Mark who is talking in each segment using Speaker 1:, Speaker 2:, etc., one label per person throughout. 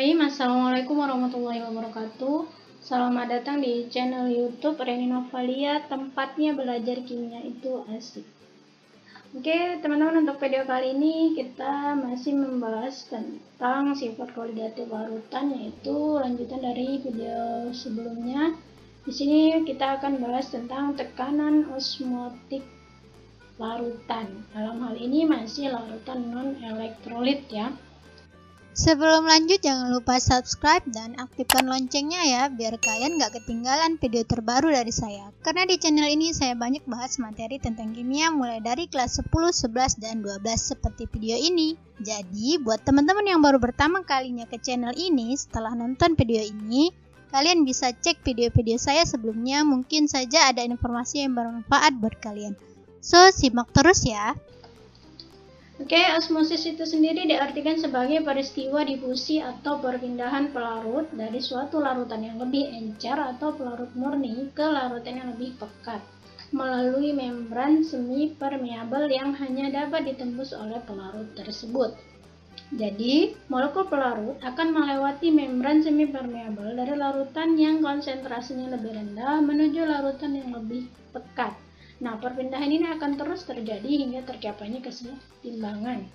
Speaker 1: Bismillahirrahmanirrahim. Assalamualaikum warahmatullahi wabarakatuh. Selamat datang di channel YouTube Reni Novalia, tempatnya belajar kimia itu asik. Oke teman-teman, untuk video kali ini kita masih membahas tentang sifat koligatif larutan, yaitu lanjutan dari video sebelumnya. Di sini kita akan bahas tentang tekanan osmotik larutan. Dalam hal ini masih larutan non elektrolit ya.
Speaker 2: Sebelum lanjut, jangan lupa subscribe dan aktifkan loncengnya ya, biar kalian gak ketinggalan video terbaru dari saya. Karena di channel ini saya banyak bahas materi tentang kimia mulai dari kelas 10, 11, dan 12 seperti video ini. Jadi, buat teman-teman yang baru pertama kalinya ke channel ini, setelah nonton video ini, kalian bisa cek video-video saya sebelumnya, mungkin saja ada informasi yang bermanfaat buat kalian. So, simak terus ya.
Speaker 1: Oke, osmosis itu sendiri diartikan sebagai peristiwa difusi atau perpindahan pelarut dari suatu larutan yang lebih encer atau pelarut murni ke larutan yang lebih pekat melalui membran semi permeabel yang hanya dapat ditembus oleh pelarut tersebut. Jadi, molekul pelarut akan melewati membran semi permeabel dari larutan yang konsentrasinya lebih rendah menuju larutan yang lebih pekat. Nah, perpindahan ini akan terus terjadi hingga tercapainya keseimbangan.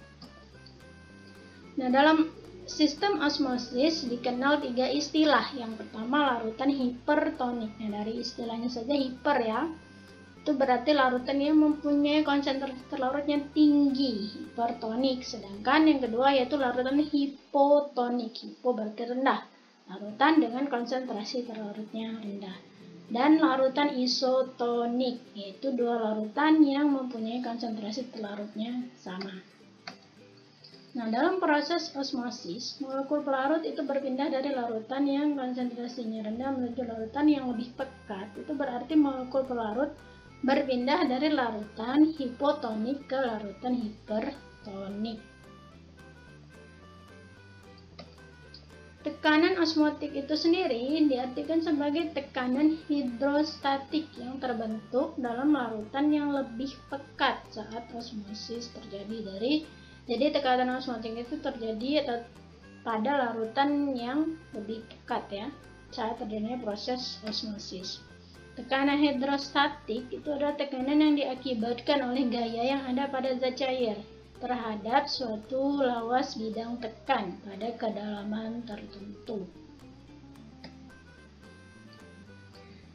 Speaker 1: Nah, dalam sistem osmosis dikenal 3 istilah. Yang pertama, larutan hipertonik. Nah, dari istilahnya saja hiper ya. Itu berarti larutan yang mempunyai konsentrasi terlarutnya tinggi, hipertonik. Sedangkan yang kedua yaitu larutan hipotonik. Hipo berarti rendah. Larutan dengan konsentrasi terlarutnya rendah. Dan larutan isotonik, yaitu dua larutan yang mempunyai konsentrasi terlarutnya sama. Nah, dalam proses osmosis, molekul pelarut itu berpindah dari larutan yang konsentrasinya rendah menuju larutan yang lebih pekat. Itu berarti molekul pelarut berpindah dari larutan hipotonik ke larutan hipertonik. Tekanan osmotik itu sendiri diartikan sebagai tekanan hidrostatik yang terbentuk dalam larutan yang lebih pekat saat osmosis terjadi. Jadi tekanan osmotik itu terjadi pada larutan yang lebih pekat ya saat terjadinya proses osmosis. Tekanan hidrostatik itu adalah tekanan yang diakibatkan oleh gaya yang ada pada zat cair terhadap suatu lawas bidang tekan pada kedalaman tertentu.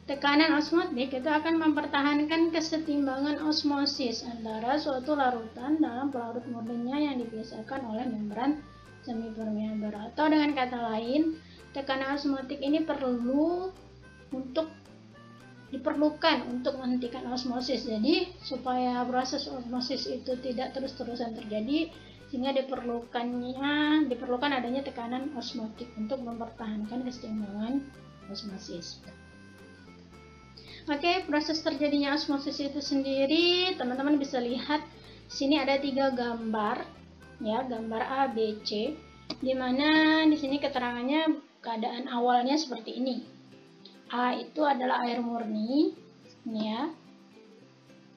Speaker 1: Tekanan osmotik itu akan mempertahankan kesetimbangan osmosis antara suatu larutan dalam pelarut murninya yang dipisahkan oleh membran semipermeabel. Atau dengan kata lain, tekanan osmotik ini diperlukan untuk menghentikan osmosis. Jadi supaya proses osmosis itu tidak terus-terusan terjadi, sehingga diperlukan adanya tekanan osmotik untuk mempertahankan keseimbangan osmosis. Oke, proses terjadinya osmosis itu sendiri teman-teman bisa lihat di sini ada 3 gambar ya, gambar A, B, C, di mana di sini keterangannya keadaan awalnya seperti ini. A itu adalah air murni, ini ya.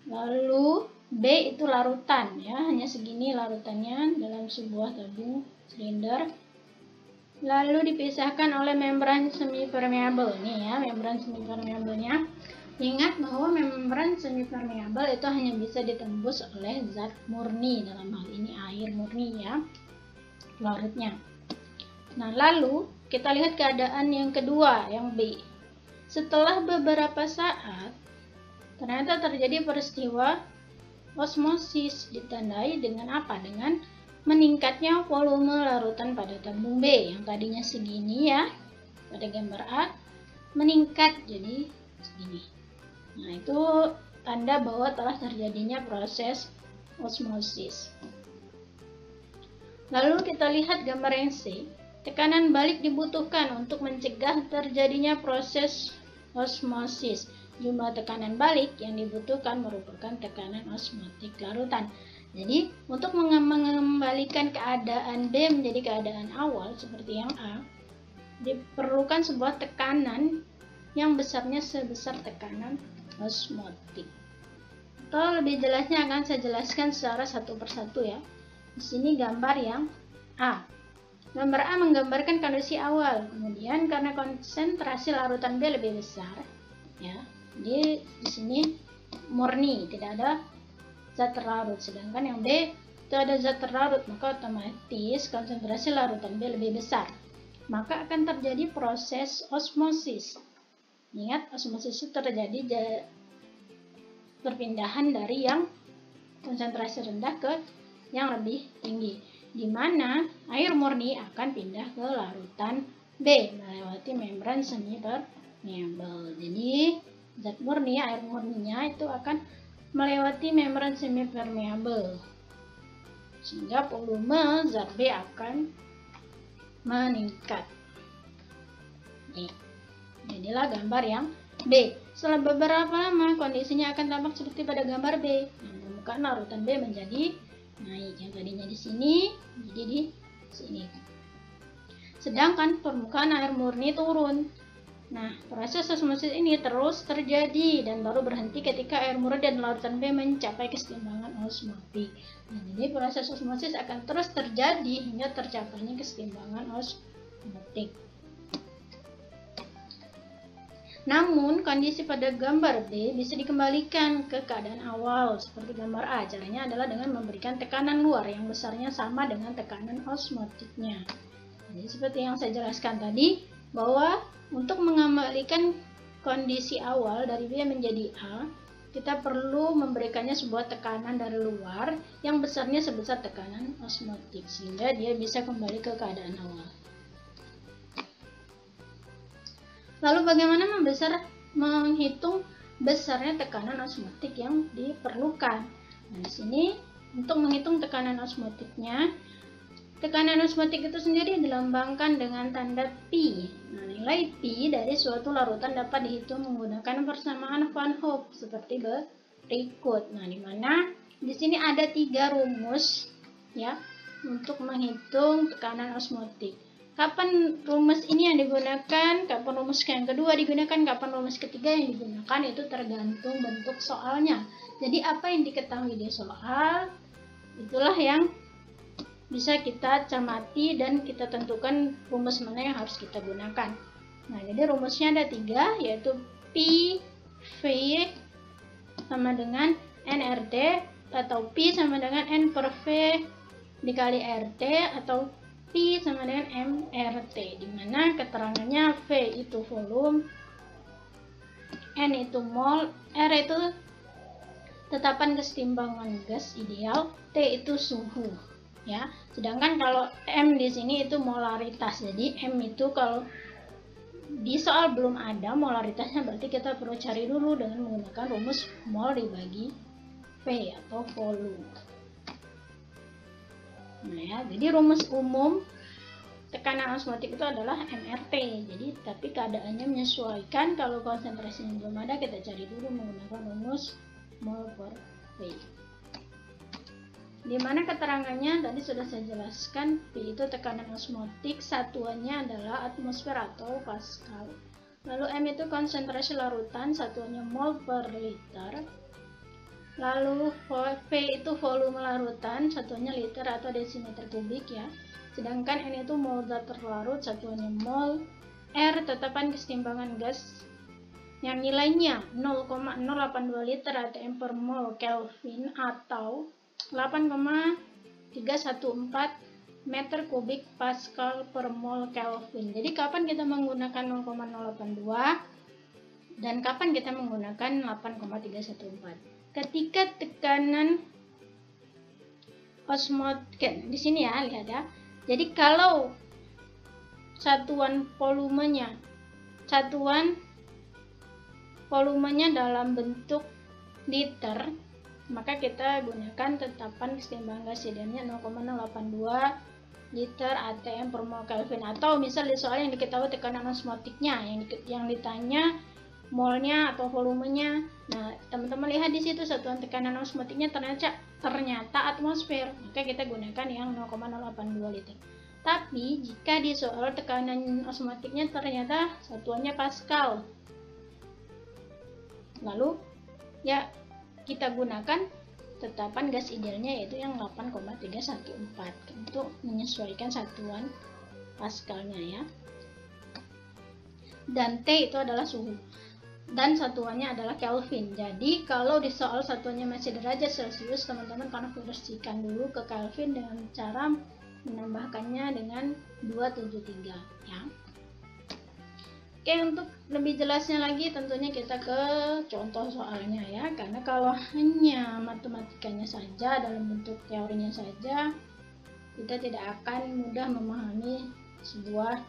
Speaker 1: Lalu B itu larutan ya, hanya segini larutannya dalam sebuah tabung silinder. Lalu dipisahkan oleh membran semipermeabel nih ya, membran semipermeabelnya. Ingat bahwa membran semipermeabel itu hanya bisa ditembus oleh zat murni, dalam hal ini air murni ya, larutnya. Nah, lalu kita lihat keadaan yang kedua, yang B. Setelah beberapa saat, ternyata terjadi peristiwa osmosis, ditandai dengan apa? Dengan meningkatnya volume larutan pada tabung B yang tadinya segini ya, pada gambar A, meningkat jadi segini. Nah, itu tanda bahwa telah terjadinya proses osmosis. Lalu kita lihat gambar yang C. Tekanan balik dibutuhkan untuk mencegah terjadinya proses osmosis. Jumlah tekanan balik yang dibutuhkan merupakan tekanan osmotik larutan. Jadi, untuk mengembalikan keadaan B menjadi keadaan awal seperti yang A, diperlukan sebuah tekanan yang besarnya sebesar tekanan osmotik. Atau lebih jelasnya akan saya jelaskan secara satu persatu ya. Di sini gambar yang A. Gambar A menggambarkan kondisi awal, kemudian karena konsentrasi larutan B lebih besar, ya, di sini murni tidak ada zat terlarut, sedangkan yang B itu ada zat terlarut, maka otomatis konsentrasi larutan B lebih besar, maka akan terjadi proses osmosis. Ingat, osmosis itu terjadi perpindahan dari yang konsentrasi rendah ke yang lebih tinggi, di mana air murni akan pindah ke larutan B melewati membran semi permeabel. Jadi zat murni, air murninya itu akan melewati membran semi permeabel, sehingga volume zat B akan meningkat. Nih, jadilah gambar yang B. Setelah beberapa lama kondisinya akan tampak seperti pada gambar B. Permukaan larutan B menjadi naik, yang tadinya di sini jadi di sini. Sedangkan permukaan air murni turun. Nah, proses osmosis ini terus terjadi dan baru berhenti ketika air murni dan larutan B mencapai kesetimbangan osmotik. Nah, jadi proses osmosis akan terus terjadi hingga tercapainya kesetimbangan osmotik. Namun, kondisi pada gambar B bisa dikembalikan ke keadaan awal seperti gambar A. Caranya adalah dengan memberikan tekanan luar yang besarnya sama dengan tekanan osmotiknya. Jadi, seperti yang saya jelaskan tadi, bahwa untuk mengembalikan kondisi awal dari B menjadi A, kita perlu memberikannya sebuah tekanan dari luar yang besarnya sebesar tekanan osmotik, sehingga dia bisa kembali ke keadaan awal. Lalu bagaimana menghitung besarnya tekanan osmotik yang diperlukan? Nah, di sini untuk menghitung tekanan osmotiknya, tekanan osmotik itu sendiri dilambangkan dengan tanda P. Nah, nilai P dari suatu larutan dapat dihitung menggunakan persamaan Van Hoff seperti berikut. Nah, di mana di sini ada 3 rumus ya untuk menghitung tekanan osmotik. Kapan rumus ini yang digunakan, kapan rumus yang kedua digunakan, kapan rumus ketiga yang digunakan, itu tergantung bentuk soalnya. Jadi apa yang diketahui di soal, itulah yang bisa kita cermati dan kita tentukan rumus mana yang harus kita gunakan. Nah, jadi rumusnya ada 3, yaitu P, V sama dengan nRT, atau P sama dengan N per V dikali RT, atau P sama dengan mRT, di mana keterangannya V itu volume, N itu mol, R itu tetapan kesetimbangan gas ideal, T itu suhu, ya. Sedangkan kalau M di sini itu molaritas. Jadi M itu kalau di soal belum ada molaritasnya, berarti kita perlu cari dulu dengan menggunakan rumus mol dibagi V atau volume. Nah, ya, jadi rumus umum tekanan osmotik itu adalah mRT. Jadi tapi keadaannya menyesuaikan, kalau konsentrasinya belum ada kita cari dulu menggunakan rumus mol per V. Di mana keterangannya tadi sudah saya jelaskan, P itu tekanan osmotik, satuannya adalah atmosfer atau Pascal. Lalu M itu konsentrasi larutan, satuannya mol per liter. Lalu V itu volume larutan, satuannya liter atau desimeter kubik ya. Sedangkan N itu mol zat terlarut, satuannya mol. R tetapan kesetimbangan gas yang nilainya 0,082 liter atm per mol Kelvin atau 8,314 meter kubik Pascal per mol Kelvin. Jadi kapan kita menggunakan 0,082 dan kapan kita menggunakan 8,314? Ketika tekanan osmotik di sini ya, lihat ya. Jadi kalau satuan volumenya dalam bentuk liter, maka kita gunakan tetapan kesetimbangan gas idealnya 0,082 liter atm per mol Kelvin. Atau misal di soal yang diketahui tekanan osmotiknya, yang ditanya molnya atau volumenya. Nah, teman-teman lihat di situ satuan tekanan osmotiknya ternyata atmosfer, maka kita gunakan yang 0,082 liter. Tapi jika di soal tekanan osmotiknya ternyata satuannya Pascal, lalu ya kita gunakan tetapan gas idealnya, yaitu yang 8,314 untuk menyesuaikan satuan paskalnya ya. Dan T itu adalah suhu. Dan satuannya adalah Kelvin. Jadi kalau di soal satuannya masih derajat Celcius, teman-teman konversikan dulu ke Kelvin dengan cara menambahkannya dengan 273 ya. Oke, untuk lebih jelasnya lagi tentunya kita ke contoh soalnya ya. Karena kalau hanya matematikanya saja, dalam bentuk teorinya saja, kita tidak akan mudah memahami sebuah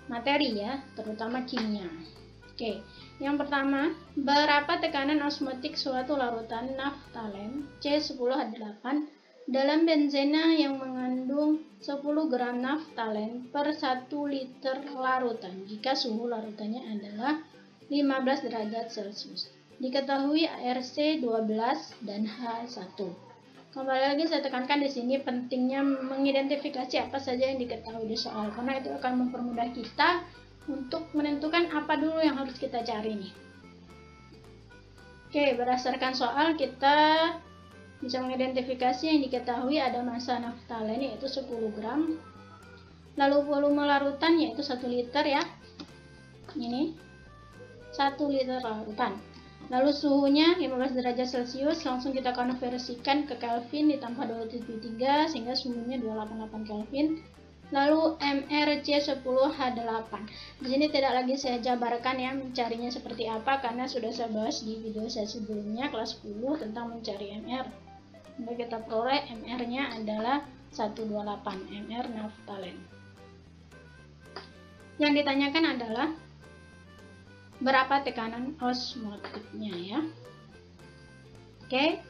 Speaker 1: materi ya, terutama kimia. Oke, yang pertama, berapa tekanan osmotik suatu larutan naftalen C10H8 dalam benzena yang mengandung 10 gram naftalen per 1 liter larutan jika suhu larutannya adalah 15 derajat Celcius. Diketahui ARC 12 dan H1. Kembali lagi saya tekankan di sini pentingnya mengidentifikasi apa saja yang diketahui di soal, karena itu akan mempermudah kita untuk menentukan apa dulu yang harus kita cari nih. Oke, berdasarkan soal kita bisa mengidentifikasi yang diketahui ada massa naftalen yaitu 10 gram, lalu volume larutan yaitu 1 liter ya, ini 1 liter larutan, lalu suhunya 15 derajat Celcius, langsung kita konversikan ke Kelvin ditambah 273 sehingga suhunya 288 Kelvin. Lalu MrC10H8. Di sini tidak lagi saya jabarkan ya mencarinya seperti apa, karena sudah saya bahas di video saya sebelumnya kelas 10 tentang mencari MR. Jadi kita peroleh MR-nya adalah 128 MR naftalen. Yang ditanyakan adalah berapa tekanan osmotiknya ya. Oke.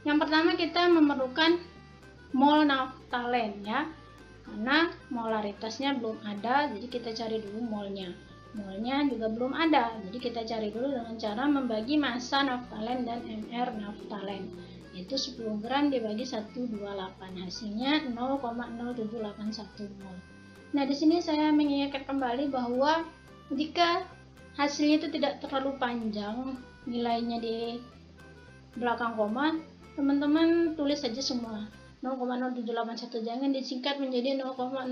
Speaker 1: Yang pertama kita memerlukan mol naftalen ya. Karena molaritasnya belum ada, jadi kita cari dulu molnya. Molnya juga belum ada, jadi kita cari dulu dengan cara membagi massa naftalen dan MR naftalen. Yaitu 10 gram dibagi 128, hasilnya 0,0781 mol. Nah, di sini saya mengingatkan kembali bahwa jika hasilnya itu tidak terlalu panjang, nilainya di belakang koma, teman-teman tulis saja semua. 0,0781, jangan disingkat menjadi 0,08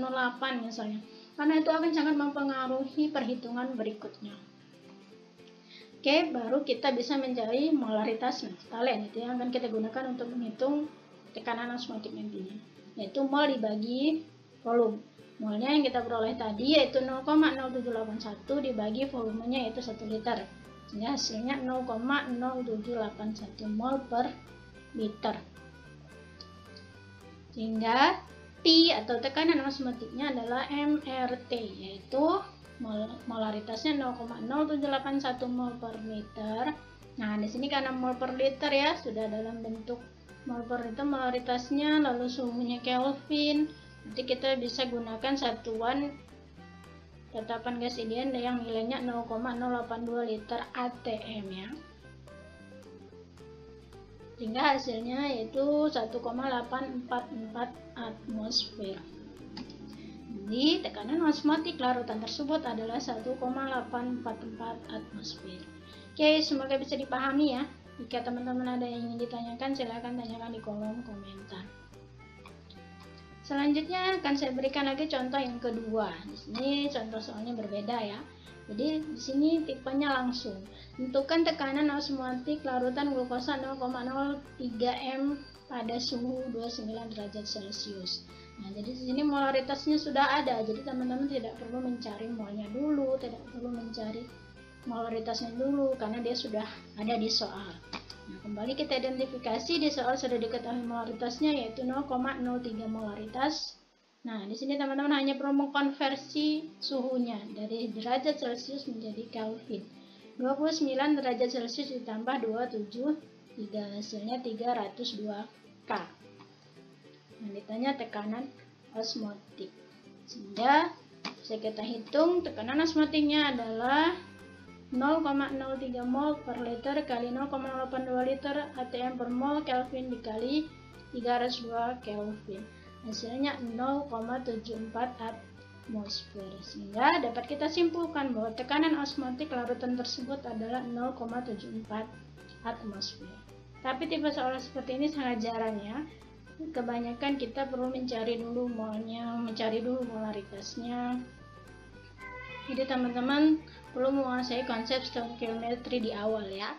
Speaker 1: misalnya, karena itu akan sangat mempengaruhi perhitungan berikutnya. Oke, baru kita bisa mencari molaritas naftalen, itu yang akan kita gunakan untuk menghitung tekanan osmotik nantinya, yaitu mol dibagi volume. Molnya yang kita peroleh tadi yaitu 0,0781 dibagi volumenya yaitu 1 liter, sehingga hasilnya 0,0781 mol per liter. Sehingga T atau tekanan osmotiknya adalah MRT, yaitu molaritasnya 0,0781 mol per liter. Nah, di sini karena mol per liter ya, sudah dalam bentuk mol per liter molaritasnya, lalu suhunya Kelvin. Nanti kita bisa gunakan satuan tetapan gas ideal yang nilainya 0,082 liter ATM ya. Sehingga hasilnya yaitu 1,844 atmosfer. Jadi tekanan osmotik larutan tersebut adalah 1,844 atmosfer. Oke, semoga bisa dipahami ya. Jika teman-teman ada yang ingin ditanyakan, silahkan tanyakan di kolom komentar. Selanjutnya akan saya berikan lagi contoh yang kedua. Di sini contoh soalnya berbeda ya. Jadi di sini tipenya langsung. Tentukan tekanan osmotik larutan glukosa 0,03 m pada suhu 29 derajat Celcius. Nah, jadi di sini molaritasnya sudah ada. Jadi teman-teman tidak perlu mencari molnya dulu, tidak perlu mencari molaritasnya dulu karena dia sudah ada di soal. Nah, kembali kita identifikasi di soal sudah diketahui molaritasnya yaitu 0,03 molaritas. Nah, di sini teman-teman hanya perlu mengkonversi suhunya dari derajat Celcius menjadi Kelvin. 29 derajat Celcius ditambah 273, hasilnya 302 K. Nah, ditanya tekanan osmotik. Sehingga bisa kita hitung tekanan osmotiknya adalah 0,03 mol per liter kali 0,082 liter ATM per mol Kelvin dikali 302 Kelvin. Hasilnya 0,74 atmosfer. Sehingga dapat kita simpulkan bahwa tekanan osmotik larutan tersebut adalah 0,74 atmosfer. Tapi tipe soal seperti ini sangat jarang ya. kebanyakan kita perlu mencari dulu molnya, mencari dulu molaritasnya. Jadi teman-teman perlu menguasai konsep stoikiometri di awal ya.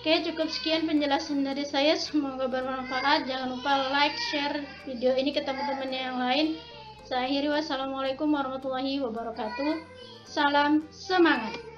Speaker 1: Oke, cukup sekian penjelasan dari saya, semoga bermanfaat. Jangan lupa like, share video ini ke teman-teman yang lain. Saya akhiri, wassalamualaikum warahmatullahi wabarakatuh. Salam semangat.